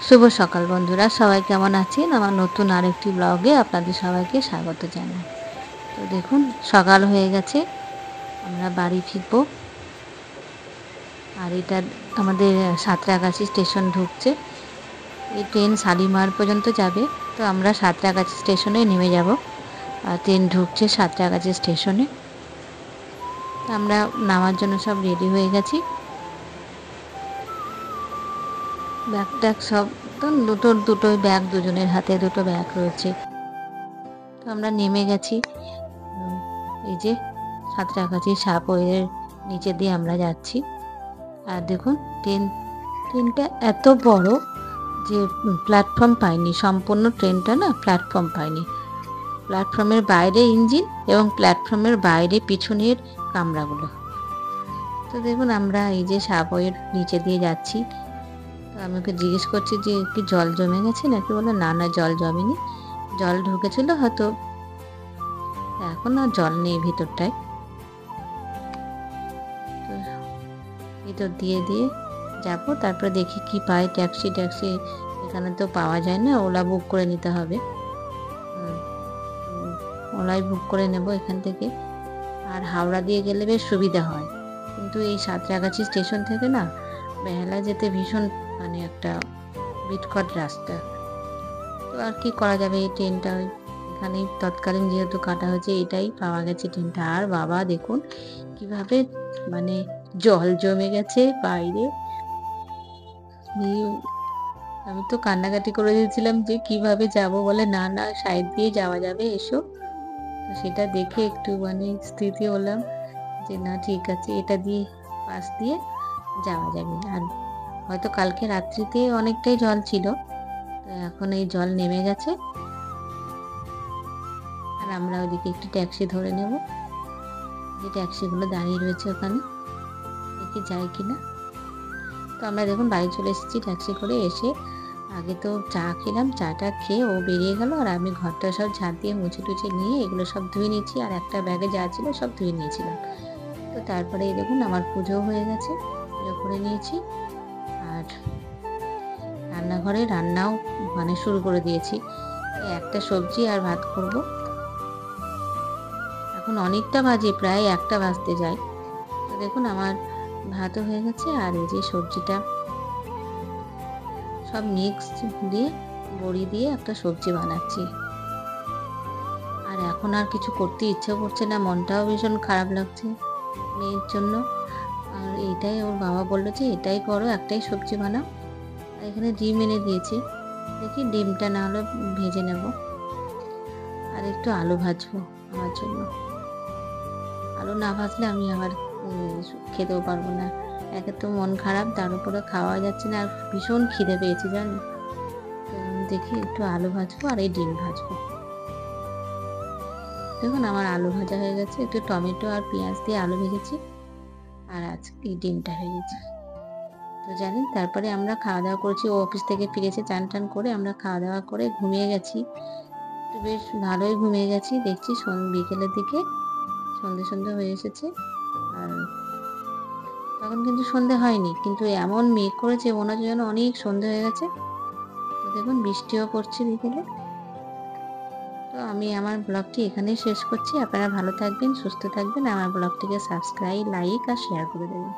শুভ সকাল বন্ধুরা, সবাই কেমন আছেন? আমার নতুন আরেকটি ব্লগে আপনাদের সবাইকে স্বাগত জানাই। তো দেখুন, সকাল হয়ে গেছে, আমরা বাড়ি ফিরব। আর এটা আমাদের সাঁতরাগাছি স্টেশন ঢুকছে। এই ট্রেন শালিমার পর্যন্ত যাবে, তো আমরা সাঁতরাগাছি স্টেশনে নেমে যাব। আর ট্রেন ঢুকছে সাঁতরাগাছি স্টেশনে। আমরা নামার জন্য সব রেডি হয়ে গেছি। ব্যাগ ট্যাগ সব দুটোই ব্যাগ, দুজনের হাতে দুটো ব্যাগ রয়েছে। তো আমরা নেমে গেছি। এই যে সাঁতরাগাছি সাপওয়ের নিচে দিয়ে আমরা যাচ্ছি। আর দেখুন, ট্রেনটা এত বড় যে প্ল্যাটফর্ম পায়নি, সম্পূর্ণ ট্রেনটা না প্ল্যাটফর্ম পায়নি। প্ল্যাটফর্মের বাইরে ইঞ্জিন এবং প্ল্যাটফর্মের বাইরে পিছনের কামরাগুলো। তো দেখুন, আমরা এই যে সাপওয়ের নিচে দিয়ে যাচ্ছি। তো আমি ওকে জিজ্ঞেস করছি যে কি জল জমে গেছে নাকি, বলে না না, জল জমেনি, জল ঢুকেছিল হয়তো, এখন আর জল নেই ভিতরটায়। তো ভিতর দিয়ে দিয়ে যাবো, তারপরে দেখি কি পাই। ট্যাক্সি এখানে তো পাওয়া যায় না, ওলা বুক করে নিতে হবে। ওলাই বুক করে নেব এখান থেকে। আর হাওড়া দিয়ে গেলে বেশ সুবিধা হয়, কিন্তু এই সাঁতরাগাছি স্টেশন থেকে না বেহালা যেতে ভীষণ মানে একটা বিটখট রাস্তা। তো আর কি করা যাবে, এই ট্রেনটা এখানেই তৎকালীন যেহেতু কাটা হয়েছে, এটাই পাওয়া গেছে ট্রেনটা। আর বাবা দেখুন কিভাবে মানে জল জমে গেছে বাইরে। আমি তো কান্নাকাটি করে দিয়েছিলাম যে কিভাবে যাব, বলে না না, সাইড দিয়ে যাওয়া যাবে, এসো। তো সেটা দেখে একটু মানে স্থিতি হলাম যে না, ঠিক আছে, এটা দিয়ে পাশ দিয়ে যাওয়া যাবে। আর হয়তো কালকে রাত্রিতে অনেকটাই জল ছিল, তো এখন এই জল নেমে গেছে। আর আমরা ওইদিকে একটু ট্যাক্সি ধরে নেব, যে ট্যাক্সিগুলো দাঁড়িয়ে রয়েছে ওখানে, দেখি যায় কিনা। তো আমরা দেখুন বাড়ি চলে এসেছি ট্যাক্সি করে। এসে আগে তো চা খেলাম, চাটা খেয়ে ও বেরিয়ে গেল, আর আমি ঘরটা সব ঝাঁট দিয়ে মুছে টুছে নিয়ে এগুলো সব ধুয়ে নিয়েছি। আর একটা ব্যাগে যা ছিল সব ধুয়ে নিয়েছিলাম। তো তারপরে এই দেখুন আমার পুজো হয়ে গেছে, পুজো করে নিয়েছি। আর রান্নাঘরে রান্নাও মানে শুরু করে দিয়েছি। একটা সবজি আর ভাত করব। এখন অনেকটা বাজে, প্রায় 1টা বাজতে যায়। তো দেখুন আমার ভাতও হয়ে গেছে, আর এই যে সবজিটা সব মিক্স দিয়ে বড়ি দিয়ে একটা সবজি বানাচ্ছি। আর এখন আর কিছু করতে ইচ্ছে করছে না, মনটাও ভীষণ খারাপ লাগছে মেয়ের জন্য। আর এইটাই ওর বাবা বললো যে এটাই করো, একটাই সবজি বানাও। আর এখানে ডিম এনে দিয়েছি, দেখি ডিমটা না হলে ভেজে নেব। আর একটু আলু ভাজবো আমার জন্য। আলু না ভাজলে আমি আবার খেতেও পারবো না। একে তো মন খারাপ, তার উপরে খাওয়া যাচ্ছে না, আর ভীষণ খিদে পেয়েছি জানি। তো দেখি একটু আলু ভাজবো আর এই ডিম ভাজবো। দেখুন আমার আলু ভাজা হয়ে গেছে, একটু টমেটো আর পেঁয়াজ দিয়ে আলু ভেজেছি। আর আজকে এই ডিমটা ভেজেছি। তো জানেন, তারপরে আমরা খাওয়া দাওয়া করেছি। ও অফিস থেকে ফিরেছে, চান টান করে আমরা খাওয়া দাওয়া করে ঘুমিয়ে গেছি। তো বেশ ভালোই ঘুমিয়ে গেছি। দেখছি বিকেলের দিকে সন্ধে হয়ে এসেছে। আর তখন কিন্তু সন্ধে হয়নি, কিন্তু এমন মেঘ করেছে মনে হচ্ছে যেন অনেক সন্ধে হয়ে গেছে। তো দেখুন বৃষ্টিও পড়ছে বিকেলে। তো আমি আমার ব্লগটি এখানেই শেষ করছি। আপনারা ভালো থাকবেন, সুস্থ থাকবেন। আমার ব্লগটিকে সাবস্ক্রাইব, লাইক আর শেয়ার করে দেবেন।